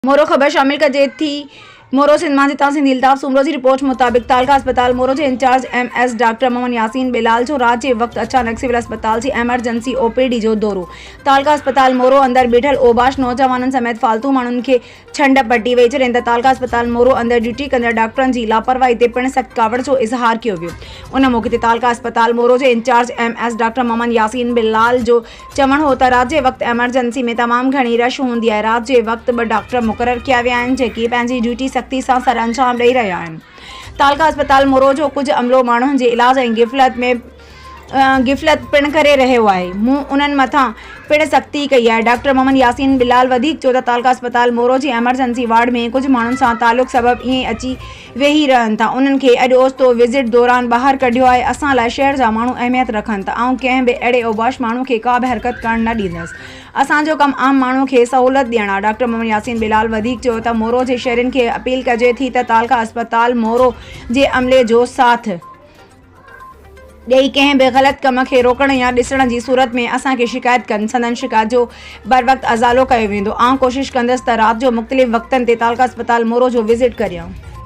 मोरो ख़बर शामिल कजे थी। मोरो सिंध मां तासीं अल्ताफ़ सूमरो की रिपोर्ट मुताबिक तालका अस्पताल मोरो के incharge MS doctor Mohammad Yasin Bilal जो रात के वक्त अचानक सिविल अस्पताल की एमरजेंसी OPD जो दौरो। तालका अस्पताल मोरो अंदर बैठल ओबाश नौजवानों समेत फालतू मानुन के छंड पट्टी वेई छॾनि त तालका अस्पताल मोरो अंदर ड्यूटी कंदड़ डॉक्टरनि की लापरवाही ते पिण सख्त कावड़ जो इज़हार किया वियो। उन मौके ते तालका अस्पताल मोरो के incharge MS doctor Mohammad Yasin Bilal जो चवण हो त रात के वक्त एमरजेंसी में तमाम घनी रश होंदी है। रात के वक्त 2 डॉक्टर मुक़रर किया विया आहिनि जेकी पंहिंजी ड्यूटी सख्ती सां सर अंजाम ॾेई रहिया आहिनि। तालका अस्पताल मोरो जो कुछ अमलो माण्हुनि जे इलाज ऐं गिफ़लत पिण करे रहियो आहे। मूं उन्हनि मथां पिण सख्ती कई है। डॉक्टर मोहम्मद यासीन बिलाल वधीक चयो त तालका अस्पताल मोरो जी एमरजेंसी वार्ड में कुछ माण्हुनि सां ताल्लुक़ सबब ईअं अची वेही रहनि था। उन्हनि खे अॼु ओचितो विज़िट दौरान ॿाहिरि कढियो आहे। असां लाइ शहर जा माण्हू अहमियत रखनि था ऐं कंहिं बि अहिड़े ओबाश माण्हू खे का बि हरकत करणु न ॾींदसि। असांजो कमु आम माण्हू खे सहूलियत ॾियणु आहे। डॉक्टर मोहम्मद यासीन बिलाल वधीक चयो त मोरो जे शहरियुनि खे अपील कजे थी त तालका अस्पताल मोरो जे अमले जो साथ ॾेई कंहिं बि ग़लति कम खे रोकण या ॾिसण जी सूरत में असांखे शिकायत कनि। संदन शिकायत जो बर वक़्तु अज़ालो कयो वेंदो। कोशिशि कंदसि त राति जो मुख़्तलिफ़ वक़्तनि ते तालका अस्पताल मोरो जो विज़िट करियां।